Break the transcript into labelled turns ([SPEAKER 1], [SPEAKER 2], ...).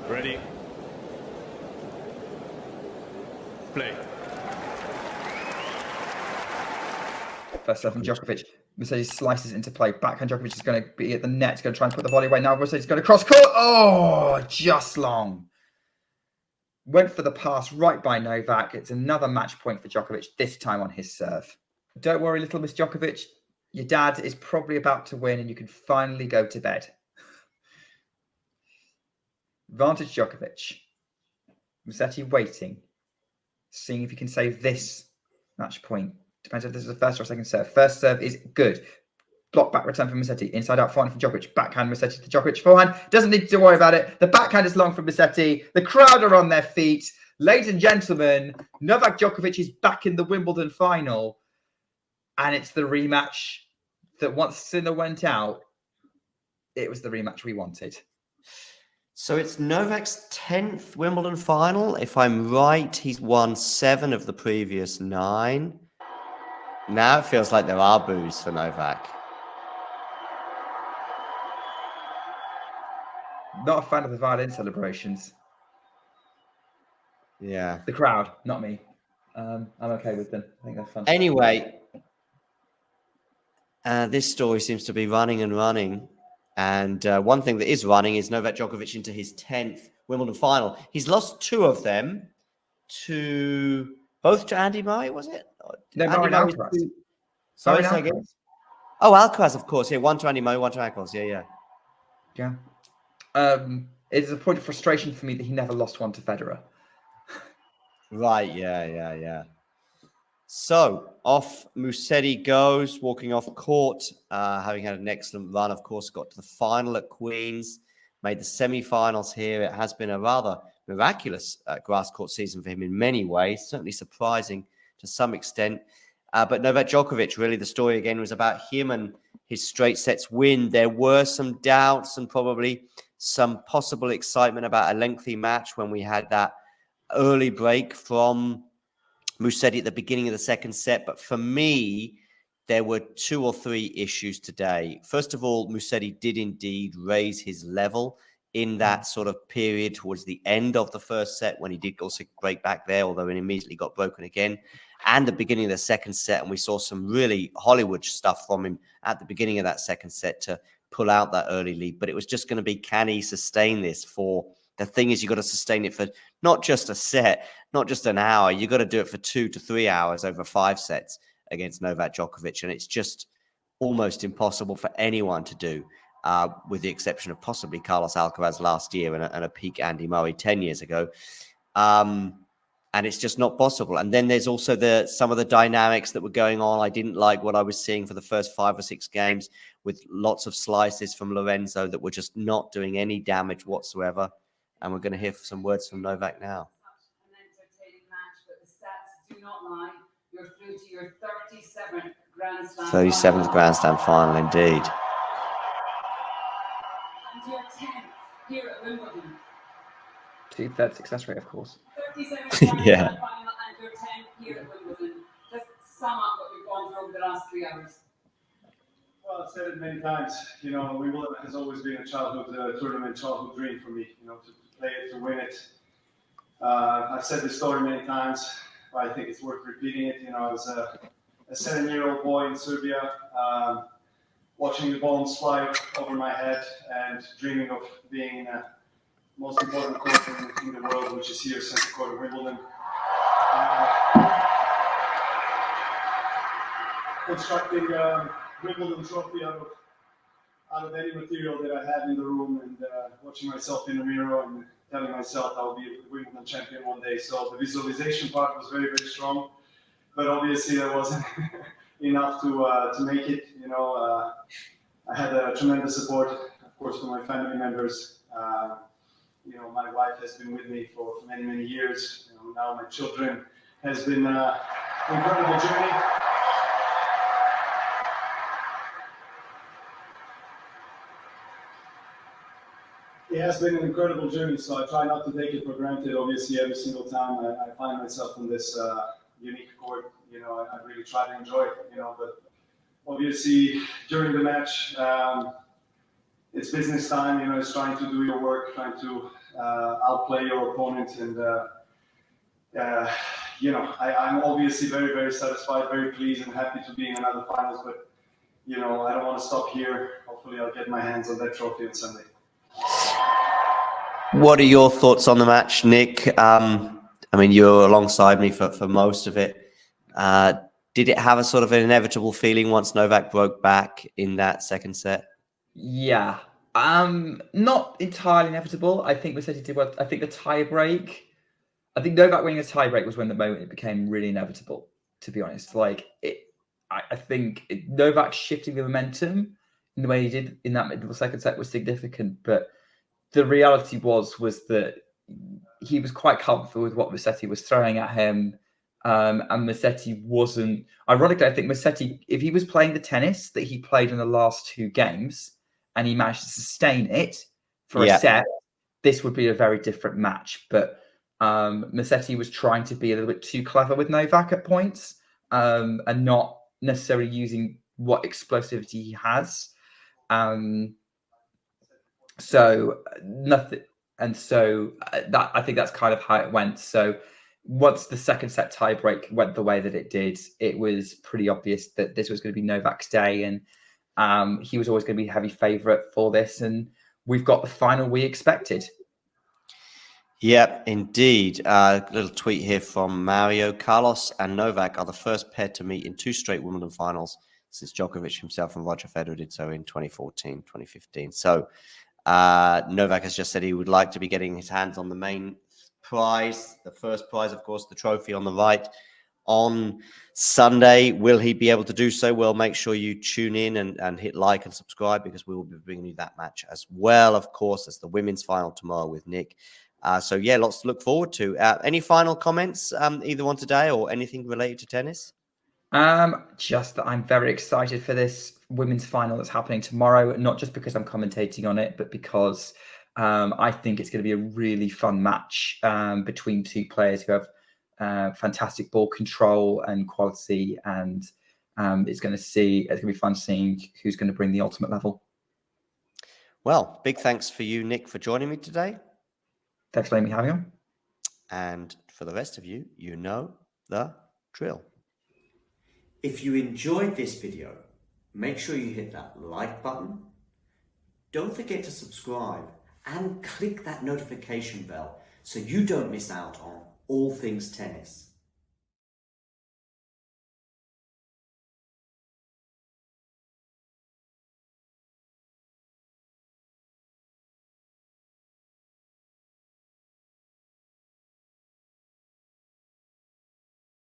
[SPEAKER 1] Ready. Play.
[SPEAKER 2] First serve from Djokovic. Musetti slices into play. Backhand Djokovic is going to be at the net. He's going to try and put the volley away. Now Musetti's going to cross court. Oh, just long. Went for the pass right by Novak. It's another match point for Djokovic, this time on his serve. Don't worry, little Miss Djokovic. Your dad is probably about to win and you can finally go to bed. Advantage Djokovic. Musetti waiting. Seeing if he can save this match point. Depends if this is a first or a second serve. First serve is good. Block back return from Musetti. Inside out forehand from Djokovic. Backhand Musetti to Djokovic. Forehand. Doesn't need to worry about it. The backhand is long from Musetti. The crowd are on their feet. Ladies and gentlemen, Novak Djokovic is back in the Wimbledon final. And it's the rematch that once Sinner went out, it was the rematch we wanted.
[SPEAKER 3] So it's Novak's 10th Wimbledon final. If I'm right, he's won 7 of the previous 9. Now it feels like there are boos for Novak.
[SPEAKER 2] Not a fan of the violin celebrations.
[SPEAKER 3] Yeah.
[SPEAKER 2] The crowd, not me. I'm okay with them. I think they're fun.
[SPEAKER 3] Anyway, this story seems to be running and running. And one thing that is running is Novak Djokovic into his 10th Wimbledon final. He's lost 2 of them both to Andy Murray, was it?
[SPEAKER 2] No,
[SPEAKER 3] Andy
[SPEAKER 2] Murray
[SPEAKER 3] Murray.
[SPEAKER 2] Alcaraz.
[SPEAKER 3] Sorry, say again. Oh, Alcaraz, of course. Yeah, 1 to Andy Murray, 1 to Alcaraz. Yeah.
[SPEAKER 2] It's a point of frustration for me that he never lost one to Federer.
[SPEAKER 3] Right, yeah. So, off Musetti goes, walking off court, having had an excellent run, of course, got to the final at Queen's, made the semi-finals here. It has been a rather miraculous grass court season for him in many ways, certainly surprising to some extent. But Novak Djokovic, really, the story again was about him and his straight sets win. There were some doubts and probably some possible excitement about a lengthy match when we had that early break from Musetti at the beginning of the second set. But for me, there were 2 or 3 issues today. First of all, Musetti did indeed raise his level in that sort of period towards the end of the first set when he did also break back there, although it immediately got broken again. And the beginning of the second set, and we saw some really Hollywood stuff from him at the beginning of that second set to pull out that early lead. But it was just going to be, can he sustain this for... The thing is, you've got to sustain it for not just a set, not just an hour. You've got to do it for 2 to 3 hours over 5 sets against Novak Djokovic. And it's just almost impossible for anyone to do, with the exception of possibly Carlos Alcaraz last year and a peak Andy Murray 10 years ago. And it's just not possible. And then there's also some of the dynamics that were going on. I didn't like what I was seeing for the first 5 or 6 games with lots of slices from Lorenzo that were just not doing any damage whatsoever. And we're going to hear some words from Novak now.
[SPEAKER 4] An entertaining match, but the stats do not lie. You're through to your 37th Grand Slam
[SPEAKER 3] 37th Grand Slam final, indeed.
[SPEAKER 4] And your 10th here at Wimbledon.
[SPEAKER 2] 2/3 success rate, of course.
[SPEAKER 4] 37th Grand
[SPEAKER 3] Yeah.
[SPEAKER 4] Slam final and your 10th here at Wimbledon. Just sum up what we've gone through over the last 3 hours.
[SPEAKER 1] Well, I've said it many times. Wimbledon has always been a childhood tournament, childhood dream for me. To play it, to win it. I've said this story many times, but I think it's worth repeating it. I was a 7-year-old boy in Serbia, watching the bombs fly over my head and dreaming of being in the most important court in the world, which is here, Center Court of Wimbledon. Constructing Wimbledon trophy out of any material that I had in the room, and watching myself in the mirror and telling myself I'll be a Wimbledon champion one day. So the visualization part was very, very strong, but obviously that wasn't enough to make it. I had a tremendous support, of course, from my family members. My wife has been with me for many, many years. Now my children has been an incredible journey. It has been an incredible journey, so I try not to take it for granted. Obviously, every single time I find myself on this unique court, I really try to enjoy it, but obviously during the match, it's business time. You know, it's trying to do your work, trying to outplay your opponent, and you know, I'm obviously very, very satisfied, very pleased, and happy to be in another finals. But you know, I don't want to stop here. Hopefully, I'll get my hands on that trophy on Sunday.
[SPEAKER 3] What are your thoughts on the match, Nick? I mean, you're alongside me for most of it. Did it have a sort of an inevitable feeling once Novak broke back in that second set?
[SPEAKER 2] Yeah. Not entirely inevitable. I think Musetti did well. I think the tiebreak. I think Novak winning a tiebreak was when the moment it became really inevitable. To be honest, like it, I think Novak shifting the momentum in the way he did in that middle second set was significant. But the reality was that he was quite comfortable with what Musetti was throwing at him. And Musetti wasn't. Ironically, I think Musetti, if he was playing the tennis that he played in the last two games and he managed to sustain it for a set, this would be a very different match. But Musetti was trying to be a little bit too clever with Novak at points and not necessarily using what explosivity he has. So nothing. And so that I think that's kind of how it went. So once the second set tiebreak went the way that it did, it was pretty obvious that this was going to be Novak's day, and he was always going to be a heavy favourite for this. And we've got the final we expected.
[SPEAKER 3] Yep, indeed. A little tweet here from Mario. Carlos and Novak are the first pair to meet in two straight Wimbledon finals since Djokovic himself and Roger Federer did so in 2014, 2015. So Novak has just said he would like to be getting his hands on the main prize, the first prize, of course, the trophy on the right on Sunday. Will he be able to do so? Well, make sure you tune in and hit like and subscribe, because we will be bringing you that match as well, of course, as the women's final tomorrow with Nick. So, yeah, lots to look forward to. Any final comments, either one today or anything related to tennis?
[SPEAKER 2] Just that I'm very excited for this women's final that's happening tomorrow, not just because I'm commentating on it, but because I think it's going to be a really fun match between two players who have fantastic ball control and quality, and it's going to be fun seeing who's going to bring the ultimate level.
[SPEAKER 3] Well, big thanks for you, Nick, for joining me today.
[SPEAKER 2] Thanks for letting me have you on.
[SPEAKER 3] And for the rest of you, you know the drill.
[SPEAKER 5] If you enjoyed this video, make sure you hit that like button. Don't forget to subscribe and click that notification bell so you don't miss out on all things tennis.